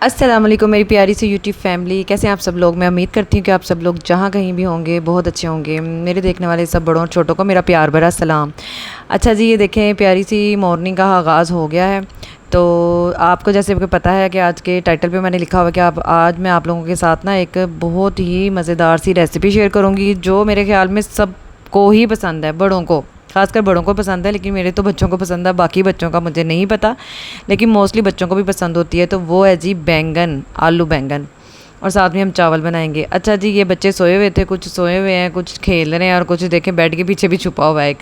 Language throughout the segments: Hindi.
अस्सलाम वालेकुम मेरी प्यारी सी यूट्यूब फैमिली, कैसे हैं आप सब लोग। मैं उम्मीद करती हूँ कि आप सब लोग जहाँ कहीं भी होंगे बहुत अच्छे होंगे। मेरे देखने वाले सब बड़ों और छोटों को मेरा प्यार भरा सलाम। अच्छा जी, ये देखें प्यारी सी मॉर्निंग का आगाज़ हो गया है। तो आपको जैसे कि पता है कि आज के टाइटल पे मैंने लिखा हुआ है कि आज मैं आप लोगों के साथ ना एक बहुत ही मज़ेदार सी रेसिपी शेयर करूँगी जो मेरे ख़्याल में सबको ही पसंद है, बड़ों को, खासकर बड़ों को पसंद है, लेकिन मेरे तो बच्चों को पसंद है, बाकी बच्चों का मुझे नहीं पता, लेकिन मोस्टली बच्चों को भी पसंद होती है। तो वो है जी बैंगन, आलू बैंगन, और साथ में हम चावल बनाएंगे। अच्छा जी, ये बच्चे सोए हुए थे, कुछ सोए हुए हैं, कुछ खेल रहे हैं, और कुछ देखें बेड के पीछे भी छुपा हुआ है एक।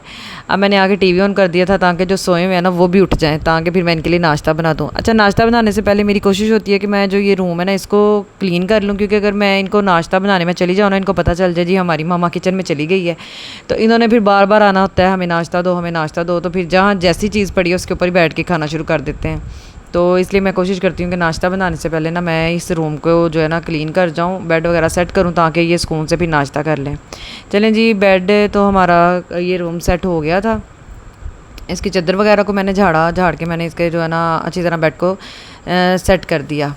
अब मैंने आगे टीवी ऑन कर दिया था ताकि जो सोए हुए हैं ना वो भी उठ जाएं, ताकि फिर मैं इनके लिए नाश्ता बना दूँ। अच्छा, नाश्ता बनाने से पहले मेरी कोशिश होती है कि मैं जो ये रूम है ना इसको क्लीन कर लूँ, क्योंकि अगर मैं इनको नाश्ता बनाने में चली जाऊँ ना, इनको पता चल जाए जी हमारी मामा किचन में चली गई है, तो इन्होंने फिर बार बार आना होता है, हमें नाश्ता दो, हमें नाश्ता दो। तो फिर जहाँ जैसी चीज़ पड़ी है उसके ऊपर ही बैठ के खाना शुरू कर देते हैं। तो इसलिए मैं कोशिश करती हूँ कि नाश्ता बनाने से पहले ना मैं इस रूम को जो है ना क्लीन कर जाऊँ, बेड वगैरह सेट करूँ, ताकि ये सुकून से फिर नाश्ता कर लें। चलें जी, बेड तो हमारा ये रूम सेट हो गया था। इसकी चादर वगैरह को मैंने झाड़ के मैंने इसके जो है ना अच्छी तरह बेड को सेट कर दिया।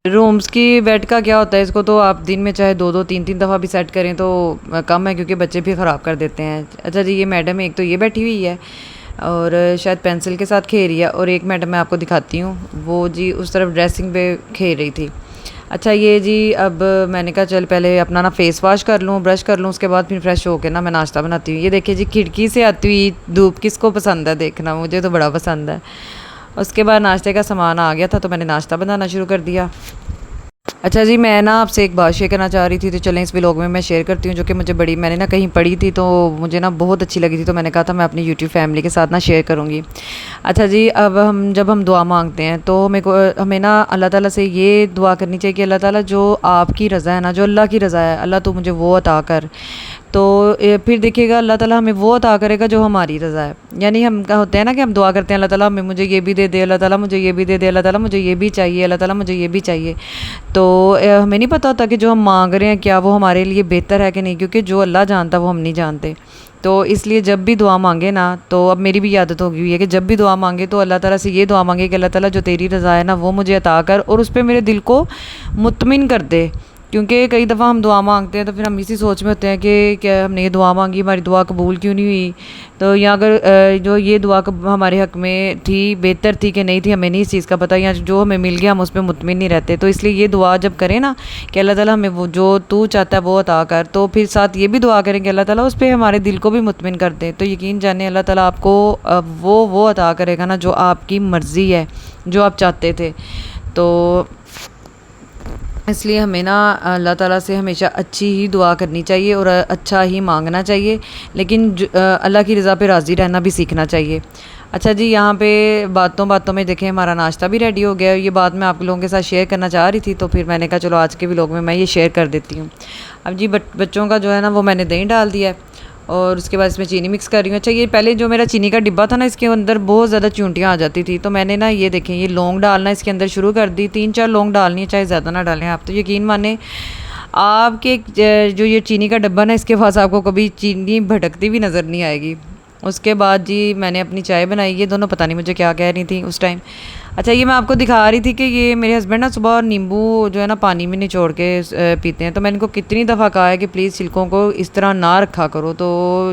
रूम्स की बेड का क्या होता है, इसको तो आप दिन में चाहे दो दो तीन तीन दफ़ा भी सेट करें तो कम है, क्योंकि बच्चे भी ख़राब कर देते हैं। अच्छा जी, ये मैडम एक तो ये बैठी हुई है और शायद पेंसिल के साथ खेल रही है, और एक मैडम मैं आपको दिखाती हूँ, वो जी उस तरफ ड्रेसिंग पे खेल रही थी। अच्छा ये जी, अब मैंने कहा चल पहले अपना ना फेस वॉश कर लूँ, ब्रश कर लूँ, उसके बाद फिर फ्रेश होकर ना मैं नाश्ता बनाती हूँ। ये देखिए जी, खिड़की से आती हुई धूप किसको पसंद है देखना, मुझे तो बड़ा पसंद है। उसके बाद नाश्ते का सामान आ गया था तो मैंने नाश्ता बनाना शुरू कर दिया। अच्छा जी, मैं ना आपसे एक बात शेयर करना चाह रही थी, तो चलें इस व्लॉग में मैं शेयर करती हूँ, जो कि मुझे बड़ी मैंने ना कहीं पढ़ी थी तो मुझे ना बहुत अच्छी लगी थी, तो मैंने कहा था मैं अपनी यूट्यूब फैमिली के साथ ना शेयर करूँगी। अच्छा जी, अब जब हम दुआ मांगते हैं तो हमें ना अल्लाह ताला से ये दुआ करनी चाहिए कि अल्लाह ताला जो आपकी रज़ा है ना, जो अल्लाह की रज़ा है, अल्लाह तो मुझे वो अता कर। तो फिर देखिएगा अल्लाह ताला हमें वो अता करेगा जो हमारी रज़ा है। यानी हम क्या होते हैं ना कि हम दुआ करते हैं, अल्लाह ताला हमें मुझे ये भी दे दे, अल्लाह ताला मुझे ये भी दे दे, अल्लाह ताला मुझे ये भी चाहिए, अल्लाह ताला मुझे ये भी चाहिए। तो हमें नहीं पता होता कि जो हम मांग रहे हैं क्या वो हमारे लिए बेहतर है कि नहीं, क्योंकि जो अल्लाह जानता वो हम नहीं जानते। तो इसलिए जब भी दुआ मांगे ना, तो अब मेरी भी आदत होगी हुई है कि जब भी दुआ मांगे तो अल्लाह ताला से ये दुआ मांगे कि अल्लाह ताला जो तेरी रज़ा है ना वो मुझे अता कर, और उस पर मेरे दिल को मुतमिन कर दे। क्योंकि कई दफ़ा हम दुआ मांगते हैं तो फिर हम इसी सोच में होते हैं कि क्या हमने ये दुआ मांगी, हमारी दुआ कबूल क्यों नहीं हुई। तो या अगर जो ये दुआ हमारे हक़ में थी, बेहतर थी कि नहीं थी, हमें नहीं इस चीज़ का पता, या जो हमें मिल गया हम उस पर मुतमिन नहीं रहते। तो इसलिए ये दुआ जब करें ना कि अल्लाह ताला हमें वो जो तू चाहता है वो अता कर, तो फिर साथ ये भी दुआ करें कि अल्लाह ताला उस पर हमारे दिल को भी मुतमिन कर दे। तो यकीन जाने अल्लाह ताला आपको वो अता करेगा ना जो आपकी मर्ज़ी है, जो आप चाहते थे। तो इसलिए हमें ना अल्लाह ताला से हमेशा अच्छी ही दुआ करनी चाहिए और अच्छा ही मांगना चाहिए, लेकिन अल्लाह की रज़ा पे राज़ी रहना भी सीखना चाहिए। अच्छा जी, यहाँ पे बातों बातों में देखें हमारा नाश्ता भी रेडी हो गया। ये बात मैं आप लोगों के साथ शेयर करना चाह रही थी, तो फिर मैंने कहा चलो आज के व्लॉग में मैं ये शेयर कर देती हूँ। अब जी बच्चों का जो है ना वो मैंने दही डाल दिया है, और उसके बाद इसमें चीनी मिक्स कर रही हूँ। अच्छा, ये पहले जो मेरा चीनी का डिब्बा था ना, इसके अंदर बहुत ज़्यादा चूंटियाँ आ जाती थी, तो मैंने ना ये देखें ये लौंग डालना इसके अंदर शुरू कर दी। 3-4 लौंग डालनी है, चाहे ज़्यादा ना डालें आप। तो यकीन माने आपके जो ये चीनी का डब्बा ना, इसके पास आपको कभी चीनी भटकती भी नज़र नहीं आएगी। उसके बाद जी मैंने अपनी चाय बनाई। ये दोनों पता नहीं मुझे क्या कह रही थी उस टाइम। अच्छा, ये मैं आपको दिखा रही थी कि ये मेरे हस्बैंड ना सुबह नींबू जो है ना पानी में निचोड़ के पीते हैं। तो मैंने इनको कितनी दफ़ा कहा है कि प्लीज़ छिलकों को इस तरह ना रखा करो। तो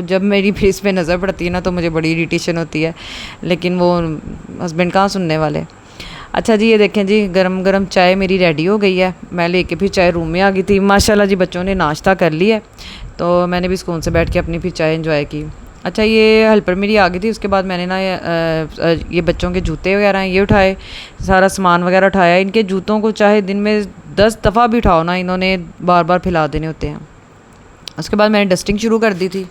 जब मेरी फेस पे नज़र पड़ती है ना तो मुझे बड़ी इरिटेशन होती है, लेकिन वो हस्बैंड कहाँ सुनने वाले। अच्छा जी, ये देखें जी गरम गरम चाय मेरी रेडी हो गई है। मैं लेके फिर चाय रूम में आ गई थी। माशाल्लाह जी बच्चों ने नाश्ता कर लिया है, तो मैंने भी सुकून से बैठ के अपनी फिर चाय एंजॉय की। अच्छा, ये हेल्पर मेरी आ गई थी। उसके बाद मैंने ना ये बच्चों के जूते वगैरह हैं ये उठाए, सारा सामान वगैरह उठाया। इनके जूतों को चाहे दिन में 10 दफ़ा भी उठाओ ना, इन्होंने बार बार फैला देने होते हैं। उसके बाद मैंने डस्टिंग शुरू कर दी थी।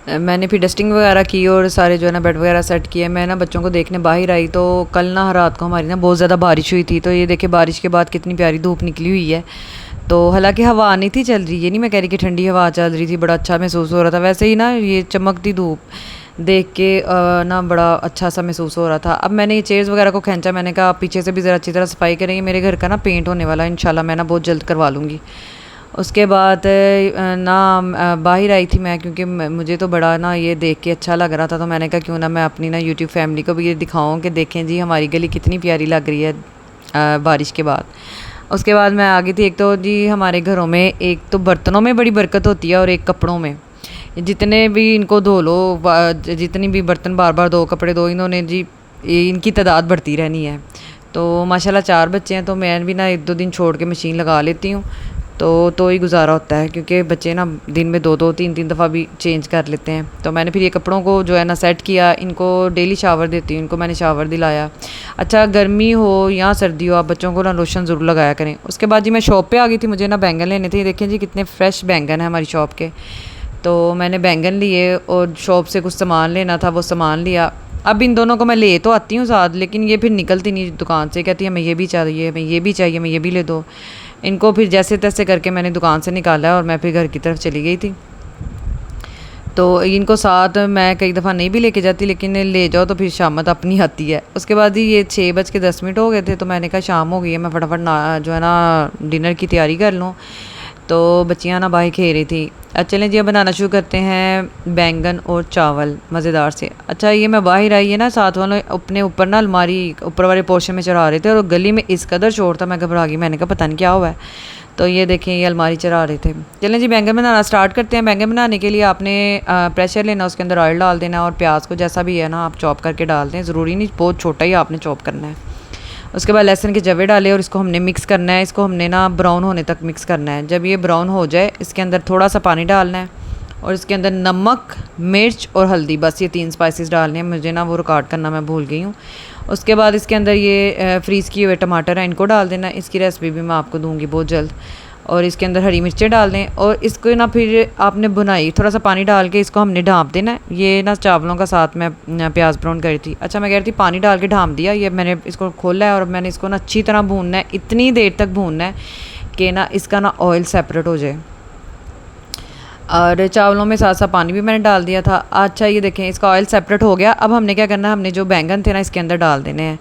मैंने फिर डस्टिंग वगैरह की और सारे जो है ना बेड वगैरह सेट किए। मैं ना बच्चों को देखने बाहर आई, तो कल ना रात को हमारी ना बहुत ज़्यादा बारिश हुई थी। तो ये देखिए बारिश के बाद कितनी प्यारी धूप निकली हुई है। तो हालांकि हवा नहीं थी चल रही, ये नहीं मैं कह रही कि ठंडी हवा चल रही थी, बड़ा अच्छा महसूस हो रहा था। वैसे ही ना ये चमकती धूप देख के ना बड़ा अच्छा सा महसूस हो रहा था। अब मैंने ये चेयर्स वगैरह को खींचा, मैंने कहा आप पीछे से भी ज़रा अच्छी तरह सफाई करेंगे। मेरे घर का ना पेंट होने वाला है, इंशाल्लाह मैं ना बहुत जल्द करवा लूँगी। उसके बाद ना बाहर आई थी मैं, क्योंकि मुझे तो बड़ा ना ये देख के अच्छा लग रहा था। तो मैंने कहा क्यों ना मैं अपनी ना यूट्यूब फैमिली को भी ये दिखाऊं कि देखें जी हमारी गली कितनी प्यारी लग रही है। बारिश के बाद। उसके बाद मैं आ गई थी, एक तो जी हमारे घरों में एक तो बर्तनों में बड़ी बरकत होती है और एक कपड़ों में। जितने भी इनको धो लो, जितनी भी बर्तन बार बार दो, कपड़े दो, इन्होंने जी इनकी तादाद बढ़ती रहनी है। तो माशाल्लाह 4 बच्चे हैं, तो मैं भी ना 1-2 दिन छोड़ के मशीन लगा लेती हूँ, तो ही गुजारा होता है, क्योंकि बच्चे ना दिन में 2-2 3-3 दफ़ा भी चेंज कर लेते हैं। तो मैंने फिर ये कपड़ों को जो है ना सेट किया, इनको डेली शावर देती हूँ, इनको मैंने शावर दिलाया। अच्छा, गर्मी हो या सर्दी हो, आप बच्चों को ना लोशन ज़रूर लगाया करें। उसके बाद जी मैं शॉप पे आ गई थी, मुझे ना बैंगन लेने थे। देखें जी कितने फ्रेश बैंगन है हमारी शॉप के। तो मैंने बैंगन लिए और शॉप से कुछ सामान लेना था, वो सामान लिया। अब इन दोनों को मैं ले तो आती हूँ साथ, लेकिन ये फिर निकलती नहीं दुकान से, कहती है हमें ये भी चाहिए, हमें ये भी चाहिए, हमें ये भी ले दो। इनको फिर जैसे तैसे करके मैंने दुकान से निकाला और मैं फिर घर की तरफ चली गई थी। तो इनको साथ मैं कई दफ़ा नहीं भी लेके जाती, लेकिन ले जाओ तो फिर शामत अपनी आती है। उसके बाद ही ये 6:10 हो गए थे, तो मैंने कहा शाम हो गई है, मैं फटाफट ना जो है ना डिनर की तैयारी कर लूँ। तो बच्चियाँ ना बाहर खेल रही थी। चलें जी अब बनाना शुरू करते हैं बैंगन और चावल मज़ेदार से। अच्छा, ये मैं बाहर आई है ना, साथ वालों अपने ऊपर ना अलमारी ऊपर वाले पोर्शन में चढ़ा रहे थे और गली में इस कदर शोर था, मैं घबरा गई। मैंने कहा पता नहीं क्या हुआ है। तो ये देखें, ये अलमारी चढ़ा रहे थे। चलें जी बैंगन बनाना स्टार्ट करते हैं। बैंगन बनाने के लिए आपने प्रेशर लेना, उसके अंदर ऑयल डाल देना और प्याज को जैसा भी है ना आप चॉप करके डाल दें, ज़रूरी नहीं बहुत छोटा ही आपने चॉप करना है। उसके बाद लहसुन के जवे डाले और इसको हमने मिक्स करना है। इसको हमने ना ब्राउन होने तक मिक्स करना है। जब ये ब्राउन हो जाए, इसके अंदर थोड़ा सा पानी डालना है और इसके अंदर नमक, मिर्च और हल्दी, बस ये 3 स्पाइसेस डालने हैं। मुझे ना वो रिकॉर्ड करना मैं भूल गई हूँ। उसके बाद इसके अंदर ये फ्रीज़ किए हुए टमाटर हैं, इनको डाल देना। इसकी रेसिपी भी मैं आपको दूँगी बहुत जल्द। और इसके अंदर हरी मिर्चें डाल दें और इसको ना फिर आपने भुनाई थोड़ा सा पानी डाल के इसको हमने ढाँप देना है। ये ना चावलों का साथ में प्याज ब्राउन करी थी। अच्छा, मैं कह रही थी पानी डाल के ढाँप दिया। ये मैंने इसको खोला है और मैंने इसको ना अच्छी तरह भूनना है, इतनी देर तक भूनना है कि ना इसका ना ऑयल सेपरेट हो जाए। और चावलों में साथ साथ पानी भी मैंने डाल दिया था। अच्छा, ये देखें इसका ऑयल सेपरेट हो गया। अब हमने क्या करना है, हमने जो बैंगन थे ना इसके अंदर डाल देने हैं।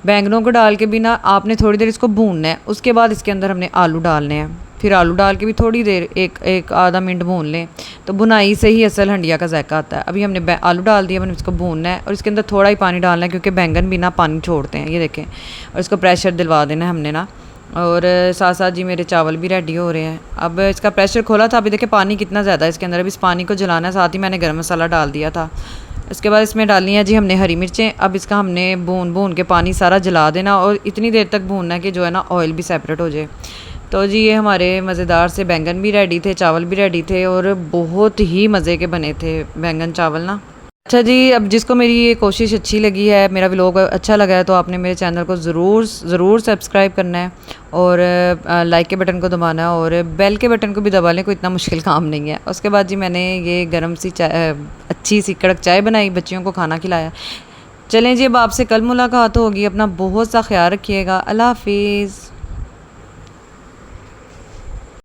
बैंगनों को डाल के भी ना आपने थोड़ी देर इसको भूनना है। उसके बाद इसके अंदर हमने आलू डालने हैं, फिर आलू डाल के भी थोड़ी देर एक आधा मिनट भून लें। तो भुनाई से ही असल हंडिया का जायका आता है। अभी हमने आलू डाल दिया, मैंने इसको भूनना है और इसके अंदर थोड़ा ही पानी डालना है, क्योंकि बैंगन भी ना पानी छोड़ते हैं, ये देखें। और इसको प्रेशर दिलवा देना है हमने ना। और साथ साथ जी मेरे चावल भी रेडी हो रहे हैं। अब इसका प्रेशर खोला था, अभी देखें पानी कितना ज़्यादा है इसके अंदर। अब इस पानी को जलाना है, साथ ही मैंने गर्म मसाला डाल दिया था। इसके बाद इसमें डालनी है जी हमने हरी मिर्चें। अब इसका हमने भून के पानी सारा जला देना और इतनी देर तक भूनना है कि जो है ना ऑयल भी सेपरेट हो जाए। तो जी ये हमारे मज़ेदार से बैंगन भी रेडी थे, चावल भी रेडी थे और बहुत ही मज़े के बने थे बैंगन चावल ना। अच्छा जी, अब जिसको मेरी ये कोशिश अच्छी लगी है, मेरा व्लॉग अच्छा लगा है, तो आपने मेरे चैनल को ज़रूर सब्सक्राइब करना है और लाइक के बटन को दबाना है और बेल के बटन को भी दबा लें, कोई इतना मुश्किल काम नहीं है। उसके बाद जी मैंने ये गर्म सी चाय, अच्छी सी कड़क चाय बनाई, बच्चियों को खाना खिलाया। चलें जी, अब आपसे कल मुलाकात होगी। अपना बहुत सा ख्याल रखिएगा। अल्लाह हाफिज़।